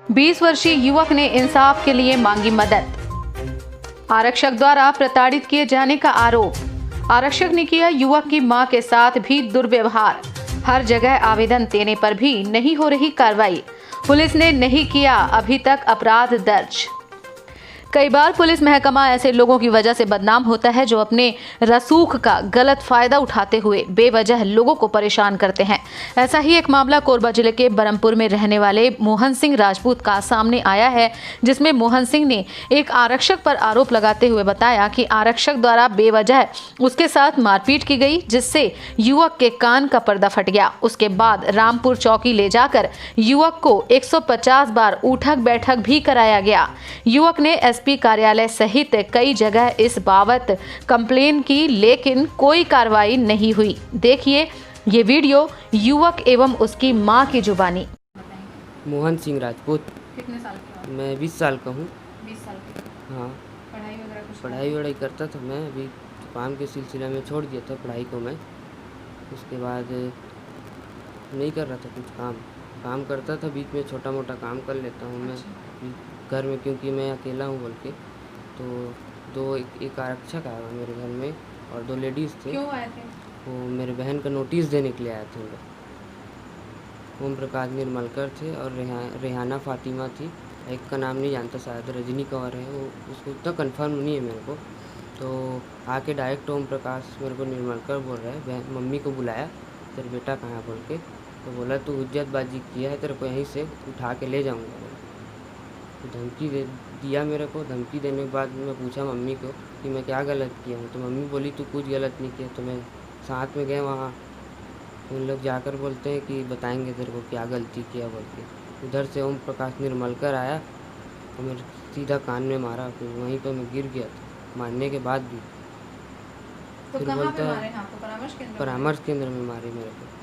20 वर्षीय युवक ने इंसाफ के लिए मांगी मदद। आरक्षक द्वारा प्रताड़ित किए जाने का आरोप। आरक्षक ने किया युवक की मां के साथ भी दुर्व्यवहार। हर जगह आवेदन देने पर भी नहीं हो रही कार्रवाई। पुलिस ने नहीं किया अभी तक अपराध दर्ज। कई बार पुलिस महकमा ऐसे लोगों की वजह से बदनाम होता है जो अपने रसूख का गलत फायदा उठाते हुए बेवजह लोगों को परेशान करते हैं। ऐसा ही एक मामला कोरबा जिले के बरमपुर में रहने वाले मोहन सिंह राजपूत का सामने आया है, जिसमें मोहन सिंह ने एक आरक्षक पर आरोप लगाते हुए बताया कि आरक्षक द्वारा बेवजह उसके साथ मारपीट की गई, जिससे युवक के कान का पर्दा फट गया। उसके बाद रामपुर चौकी ले जाकर युवक को 150 बार उठक बैठक भी कराया गया। युवक ने एसपी कार्यालय सहित कई जगह इस बाबत कंप्लेन की, लेकिन कोई कार्रवाई नहीं हुई। देखिए ये वीडियो युवक एवं उसकी मां की जुबानी। मोहन सिंह राजपूत। कितने साल के हो? मैं 20 साल का हूँ। 20 साल के। हाँ, पढ़ाई वगैरह कुछ? पढ़ाई वढ़ाई करता था मैं, अभी काम के सिलसिले में छोड़ दिया था पढ़ाई को मैं। उसके बाद नहीं कर रहा था कुछ काम करता था, बीच में छोटा मोटा काम कर लेता हूँ मैं घर में, क्योंकि मैं अकेला हूँ बोल के। तो एक आरक्षक आया मेरे घर में और 2 लेडीज़ थे। क्यों आए थे? वो मेरे बहन का नोटिस देने के लिए आए थे। लोग ओम प्रकाश निर्मलकर थे और रेहाना फातिमा थी। एक का नाम नहीं जानता, शायद रजनी कंवर है वो, उसको उतना कंफर्म नहीं है मेरे को। तो आके डायरेक्ट ओम प्रकाश मेरे को निर्मलकर बोल रहा है, मम्मी को बुलाया, तेरे बेटा कहाँ है बोल के। तो बोला तू हुज्जतबाजी किया है, तेरे को यहीं से उठा के ले जाऊँगा। तो धमकी दे दिया मेरे को। धमकी देने के बाद मैं पूछा मम्मी को कि मैं क्या गलत किया हूँ। तो मम्मी बोली तू कुछ गलत नहीं किया। तो मैं साथ में गए वहाँ, उन लोग जाकर बोलते हैं कि बताएंगे तेरे को क्या गलती किया बोल के। उधर से ओम प्रकाश निर्मलकर आया और मेरे सीधा कान में मारा, फिर वहीं पर मैं गिर गया था मारने के बाद भी। तो फिर कहाँ बोलता पे है मारे हैं आपको? परामर्श केंद्र में मारी मेरे को।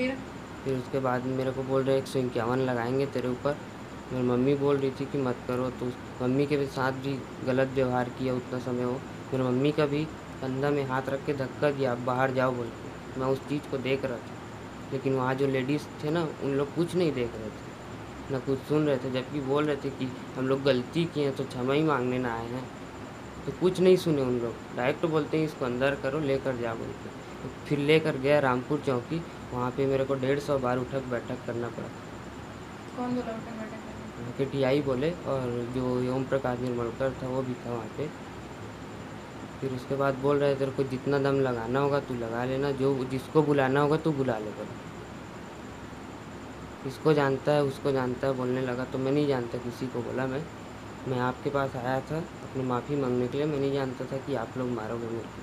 फिर उसके बाद मेरे को बोल रहे 151 लगाएंगे तेरे ऊपर। मेरी मम्मी बोल रही थी कि मत करो, तो मम्मी के साथ भी गलत व्यवहार किया उतना समय। वो मेरी मम्मी का भी कंधा में हाथ रख के धक्का दिया, आप बाहर जाओ बोल के। मैं उस चीज़ को देख रहा था, लेकिन वहाँ जो लेडीज़ थे ना, उन लोग कुछ नहीं देख रहे थे, ना कुछ सुन रहे थे, जबकि बोल रहे थे कि हम लोग गलती किए हैं तो क्षमा ही मांगने ना आए हैं। तो कुछ नहीं सुने उन लोग, डायरेक्ट बोलते हैं इसको अंदर करो, लेकर जा बोल के। तो फिर लेकर गया रामपुर चौकी, वहाँ पे मेरे को 150 बार उठक बैठक करना पड़ा। कौन बोला उठक बैठक करने? वहाँ के टीआई बोले, और जो ओम प्रकाश निर्मलकर था वो भी था वहाँ पे। फिर उसके बाद बोल रहे तेरे को जितना दम लगाना होगा तू लगा लेना, जो जिसको बुलाना होगा तू बुला ले बोला। इसको जानता है उसको जानता है बोलने लगा। तो मैं नहीं जानता किसी को, बोला मैं आपके पास आया था अपनी माफ़ी मांगने के लिए, मैं नहीं जानता था कि आप लोग मारोगे मेरे को।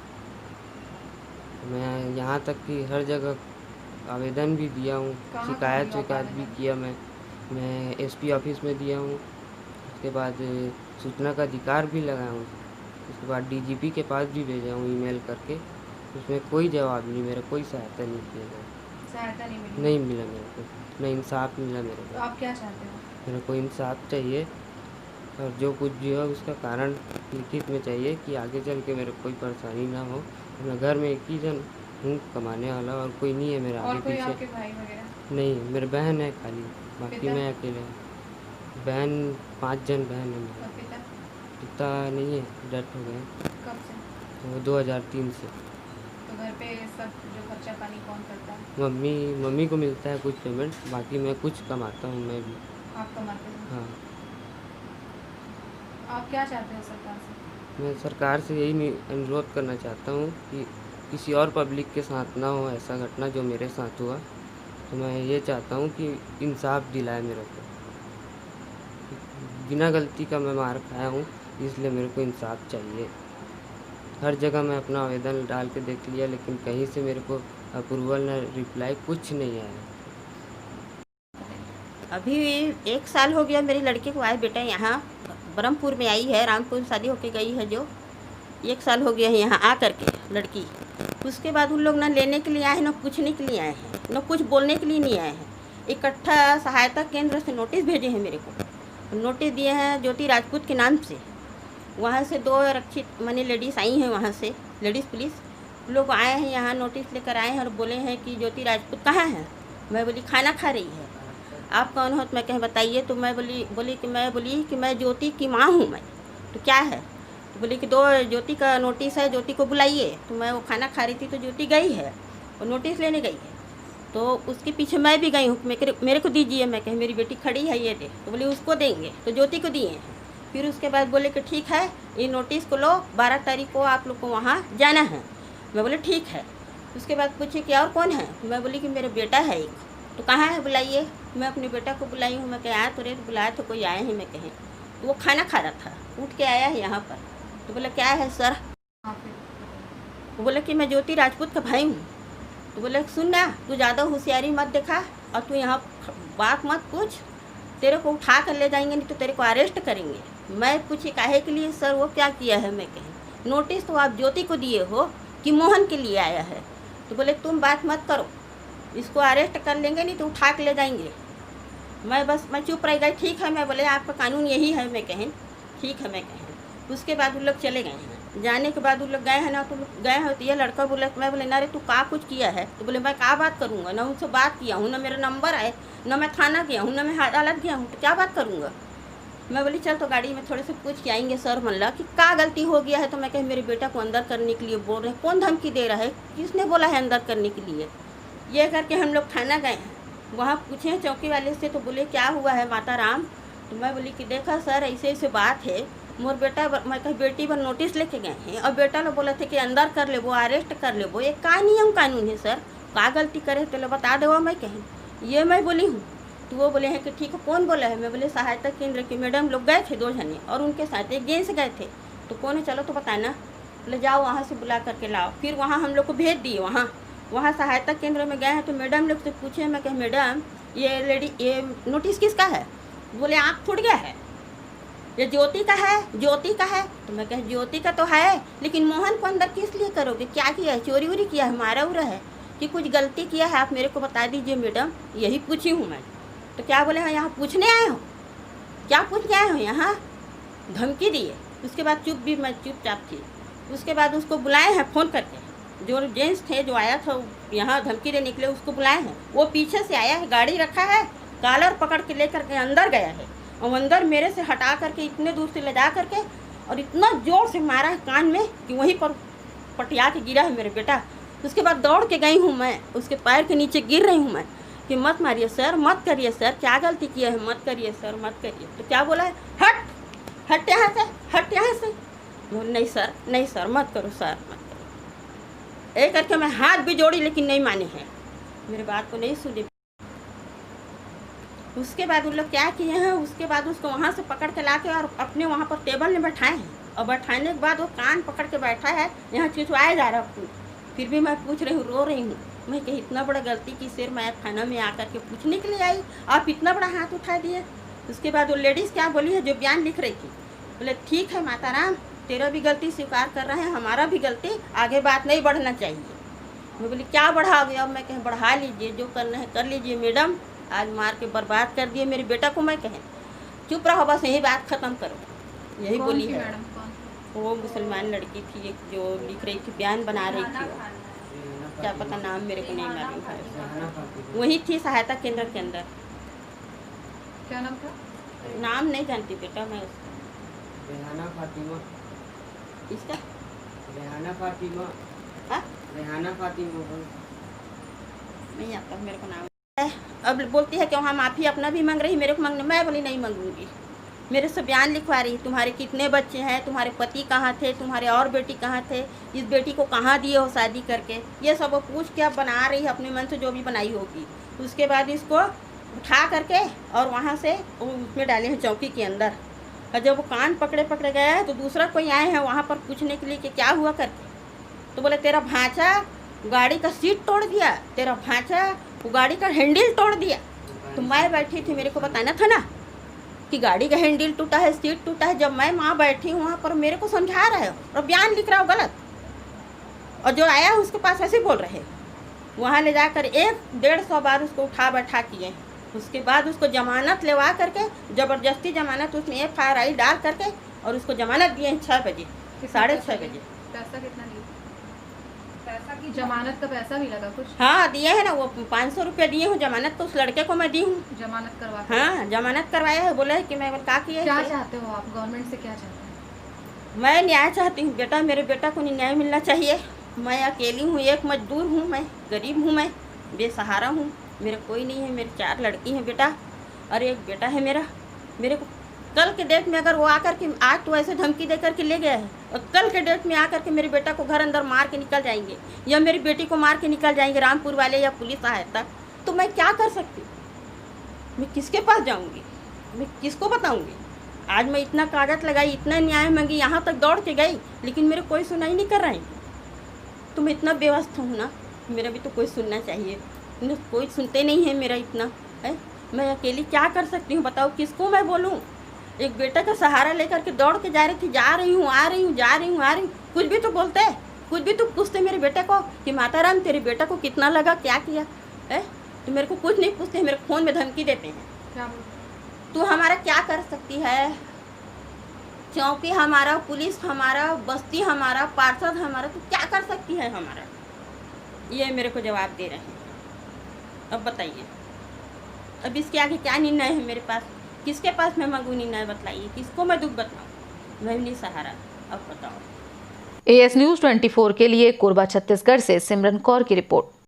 मैं यहाँ तक कि हर जगह आवेदन भी दिया हूँ, शिकायत भी किया मैं एसपी ऑफिस में दिया हूँ। उसके बाद सूचना का अधिकार भी लगाया हूँ। उसके बाद डीजीपी के पास भी भेजा हूँ ईमेल करके, उसमें कोई जवाब नहीं, मेरा कोई सहायता नहीं किया गया। सहायता नहीं मिला मेरे को, ना इंसाफ मिला मेरे को। तो आप क्या चाहते हो? मेरे को इंसाफ चाहिए, और जो कुछ भी हो उसका कारण लिखित में चाहिए कि आगे चल के मेरे को कोई परेशानी ना हो। मैं घर में एक ही जन हूँ कमाने वाला, और कोई नहीं है मेरा आगे पीछे। आपके भाई वगैरह? नहीं, मेरे बहन है खाली, बाकी मैं अकेले। बहन 5 जन बहन है मेरे। पिता नहीं है, डेथ हो गए। कब से? वो 2003 से। तो घर पे सब जो खर्चा पानी कौन करता है? मम्मी को मिलता है कुछ पेमेंट, बाकी मैं कुछ कमाता हूँ मैं भी। आप कमाते हो? हाँ। आप क्या चाहते हो सरकार से? मैं सरकार से यही अनुरोध करना चाहता हूँ कि किसी और पब्लिक के साथ ना हो ऐसा घटना जो मेरे साथ हुआ। तो मैं ये चाहता हूँ कि इंसाफ दिलाए मेरे को। बिना गलती का मैं मार खाया हूँ, इसलिए मेरे को इंसाफ चाहिए। हर जगह मैं अपना आवेदन डाल के देख लिया, लेकिन कहीं से मेरे को अप्रूवल न रिप्लाई कुछ नहीं आया। अभी 1 साल हो गया मेरी लड़के को आए बेटा यहाँ बरमपुर में आई है, रामपुर शादी होके गई है, जो 1 साल हो गया है यहाँ आ करके लड़की। उसके बाद उन लोग ना लेने के लिए आए हैं, ना पूछने के लिए आए हैं, ना कुछ बोलने के लिए नहीं आए हैं। इकट्ठा सहायता केंद्र से नोटिस भेजे हैं मेरे को, नोटिस दिए हैं ज्योति राजपूत के नाम से। वहाँ से 2 आरक्षित माने लेडीज़ आई हैं, वहाँ से लेडीज़ पुलिस लोग आए हैं यहाँ, नोटिस लेकर आए हैं और बोले हैं कि ज्योति राजपूत कहाँ है। मैं बोली खाना खा रही है। आप कौन हो? तो मैं कहे बताइए। तो मैं बोली कि मैं ज्योति की माँ हूँ मैं। तो क्या है? तो बोली कि 2 ज्योति का नोटिस है, ज्योति को बुलाइए। तो मैं वो खाना खा रही थी तो ज्योति गई है और नोटिस लेने गई है। तो उसके पीछे मैं भी गई हूँ, मेरे को दीजिए। मैं कहे मेरी बेटी खड़ी है, ये दे। तो बोली उसको देंगे, तो ज्योति को दिए हैं। फिर उसके बाद बोले कि ठीक है, ये नोटिस को लो, 12 तारीख को आप लोग को वहाँ जाना है। मैं बोले ठीक है। उसके बाद पूछे कि और कौन है? मैं बोली कि मेरा बेटा है एक। तो कहाँ है? बुलाइए। मैं अपने बेटा को बुलाई हूँ। मैं कहे आया तो रे, तो बुलाया तो कोई आया ही। मैं कहे तो वो खाना खा रहा था, उठ के आया है यहाँ पर। तो बोला क्या है सर? वो बोले कि मैं ज्योति राजपूत का भाई हूँ। तो बोले सुन ना, तू ज़्यादा होशियारी मत दिखा और तू यहाँ बात मत पूछ, तेरे को उठा कर ले जाएंगे, नहीं तो तेरे को अरेस्ट करेंगे। मैं पूछी काहे के लिए सर, वो क्या किया है? मैं कहे नोटिस तो आप ज्योति को दिए हो कि मोहन के लिए आया है। तो बोले तुम बात मत करो, इसको अरेस्ट कर लेंगे, नहीं तो उठा के ले जाएंगे। मैं चुप रह गई। ठीक है, मैं बोले आपका कानून यही है। मैं कहें ठीक है। मैं कहें उसके बाद उन लोग चले गए हैं। जाने के बाद उन लोग गए हैं ना, तो गए हैं तो ये लड़का बोला, मैं बोले ना रे तू का कुछ किया है? तो बोले मैं क्या बात करूँगा, ना उनसे बात किया हूँ, ना मेरा नंबर है, ना मैं थाना गया हूँ, ना मैं अदालत गया हूँ, तो क्या बात करूँगा। मैं बोली चल तो गाड़ी में थोड़े से पूछ के आएंगे सर मल्ला कि क्या गलती हो गया है। तो मैं कहे मेरे बेटा को अंदर करने के लिए बोल रहे हैं। कौन धमकी दे रहा है? किसने बोला है अंदर करने के लिए? ये करके हम लोग थाना गए हैं। वहाँ पूछे चौकी वाले से, तो बोले क्या हुआ है माता राम? तो मैं बोली कि देखा सर ऐसे ऐसे बात है, मोर बेटा मैं कहीं बेटी पर नोटिस लेके गए हैं और बेटा लोग बोले थे कि अंदर कर ले, वो अरेस्ट कर ले। वो ये का नियम कानून है सर? का गलती करे तो बता दो। मैं कहें ये मैं बोली हूँ। तो वो बोले हैं कि ठीक है, कौन बोला है? मैं बोले सहायता केंद्र की मैडम लोग गए थे 2 जने और उनके साथ एक जेंट्स गए थे। तो कौन है? चलो तो बताना। बोले जाओ वहाँ से बुला करके लाओ। फिर वहाँ हम लोग को भेज दिए। वहाँ सहायता केंद्र में गए हैं तो मैडम लोग से पूछे। मैं कहे मैडम ये नोटिस किसका है? बोले आँख फूट गया है, ये ज्योति का है, ज्योति का है। तो मैं कहे ज्योति का तो है, लेकिन मोहन को अंदर किस लिए करोगे? क्या किया है? चोरी वोरी किया है, मारा उरा है कि कुछ गलती किया है? आप मेरे को बता दीजिए मैडम, यही पूछी हूँ मैं। तो क्या बोले हैं यहाँ पूछने आए हो? क्या पूछने आए हो यहाँ? धमकी दिए। उसके बाद मैं चुपचाप थी। उसके बाद उसको बुलाए हैं फ़ोन करके, जो जेंट्स थे जो आया था यहाँ धमकी देने के लिए, उसको बुलाए हैं। वो पीछे से आया है, गाड़ी रखा है, कॉलर पकड़ के लेकर के अंदर गया है और अंदर मेरे से हटा करके इतने दूर से ले जा करके और इतना ज़ोर से मारा है कान में कि वहीं पर पटिया के गिरा है मेरे बेटा। उसके बाद दौड़ के गई हूँ मैं, उसके पैर के नीचे गिर रही हूँ मैं कि मत मारिए सर, मत करिए सर, क्या गलती किया है, मत करिए सर, मत करिए। तो क्या बोला है? हट यहाँ से, हट यहाँ से। नहीं सर, मत करो सर, मत करो। एक करके मैं हाथ भी जोड़ी लेकिन नहीं माने हैं, मेरे बात को नहीं सुनी। उसके बाद उन लोग क्या किए हैं, उसके बाद उसको वहाँ से पकड़ के ला के और अपने वहाँ पर टेबल में बैठाए हैं और बैठाने के बाद वो कान पकड़ के बैठा है, यहाँ चिचवाया जा रहा है। फिर भी मैं पूछ रही हूँ, रो रही हूँ। मैं कही इतना बड़ा गलती की सर, मैं थाना में आकर के पूछने के लिए आई, आप इतना बड़ा हाथ उठा दिए। उसके बाद वो लेडीज़ क्या बोली है जो बयान लिख रही थी, बोले ठीक है माता राम, तेरा भी गलती स्वीकार कर रहे हैं, हमारा भी गलती, आगे बात नहीं बढ़ना चाहिए। मैं बोली क्या बढ़ाओगे? अब मैं कहें बढ़ा लीजिए, जो करना है कर लीजिए मैडम, आज मार के बर्बाद कर दिए मेरे बेटा को। मैं कहें चुप रहो, बस यही बात ख़त्म करो, यही बोली है। वो मुसलमान लड़की थी एक जो लिख रही थी, बयान बना रही थी, क्या पता नाम मेरे को नहीं मालूम है। वही थी सहायता केंद्र के अंदर। क्या नाम था? नाम नहीं जानती बेटा मैं उसका। रेहाना फातिमा। इसका रेहाना फातिमा। हाँ रेहाना फातिमा नहीं आता मेरे को नाम। अब बोलती है कि वहाँ माफ़ी अपना भी मांग रही, मेरे को मांगने। मैं बोली नहीं मांगूंगी। मेरे से बयान लिखवा रही, तुम्हारे कितने बच्चे हैं, तुम्हारे पति कहाँ थे, तुम्हारे और बेटी कहाँ थे, इस बेटी को कहाँ दिए हो शादी करके, ये सब वो पूछ के अब बना रही है अपने मन से जो भी बनाई होगी। उसके बाद इसको उठा करके और वहाँ से उसमें डाले हैं चौकी के अंदर। और जब वो कान पकड़े गया है तो दूसरा कोई आए हैं वहाँ पर पूछने के लिए कि क्या हुआ करके। तो बोले तेरा भांचा गाड़ी का सीट तोड़ दिया, तेरा भांचा वो गाड़ी का हैंडल तोड़ दिया। तो मैं बैठी थी, मेरे को बताना था ना कि गाड़ी का हैंडल टूटा है, सीट टूटा है। जब मैं माँ बैठी हूँ वहाँ पर मेरे को समझा रहा है और बयान लिख रहा हो गलत, और जो आया उसके पास ऐसे बोल रहे। वहाँ ले जाकर 100-150 बार उसको उठा बैठा किए। उसके बाद उसको जमानत लेवा करके, ज़बरदस्ती जमानत उसमें FIR डाल करके और उसको जमानत दिए 6 बजे, 6:30 बजे। पैसा कितना लिए? पैसा की जमानत का पैसा भी लगा कुछ? हाँ दिए है ना, वो 500 रुपये दिए हूँ जमानत, तो उस लड़के को मैं दी हूँ। जमानत करवा के? हाँ जमानत करवाया है, बोला है कि मैं क्या किया क्या है। चाहते हो आप, गवर्नमेंट से क्या चाहते हैं? मैं न्याय चाहती हूँ बेटा, मेरे बेटा को न्याय मिलना चाहिए। मैं अकेली हूँ, एक मजदूर हूँ, मैं गरीब हूँ, मैं बेसहारा हूँ, मेरा कोई नहीं है। मेरी 4 लड़की हैं बेटा, और एक बेटा है मेरा। मेरे को कल के डेट में अगर वो आकर के, आज तो ऐसे धमकी दे करके ले गया है, और कल के डेट में आकर के मेरे बेटा को घर अंदर मार के निकल जाएंगे, या मेरी बेटी को मार के निकल जाएंगे रामपुर वाले या पुलिस आए तक, तो मैं क्या कर सकती हूँ? मैं किसके पास जाऊँगी, मैं किसको बताऊँगी? आज मैं इतना कागज़ लगाई, इतना न्याय मांगी, यहाँ तक दौड़ के गई, लेकिन मेरे कोई सुनाई नहीं कर रहे हैं। तो मैं इतना बेवस्था हूँ ना, मेरा भी तो कोई सुनना चाहिए, कोई सुनते नहीं है मेरा इतना है। मैं अकेली क्या कर सकती हूँ बताओ, किसको मैं बोलूँ? एक बेटा का सहारा लेकर के दौड़ के जा रही थी, जा रही हूँ, आ रही हूँ, जा रही हूँ, आ रही हूँ, कुछ भी तो बोलते, कुछ भी तो पूछते मेरे बेटे को कि माता राम तेरे बेटा को कितना लगा, क्या किया है। तो मेरे को कुछ नहीं पूछते, मेरे फ़ोन में धमकी देते हैं। क्या तू हमारा क्या कर सकती है? चौकी हमारा, पुलिस हमारा, बस्ती हमारा, पार्षद हमारा, तू क्या कर सकती है हमारा? ये मेरे को जवाब दे रहे हैं। अब बताइए, अब इसके आगे क्या निर्णय है मेरे पास? किसके पास मैं मांगू निर्णय? बताइए, किसको मैं दुख बताऊँ? मैं नहीं सहारा, अब बताओ। AS News 24 के लिए कोरबा छत्तीसगढ़ से सिमरन कौर की रिपोर्ट।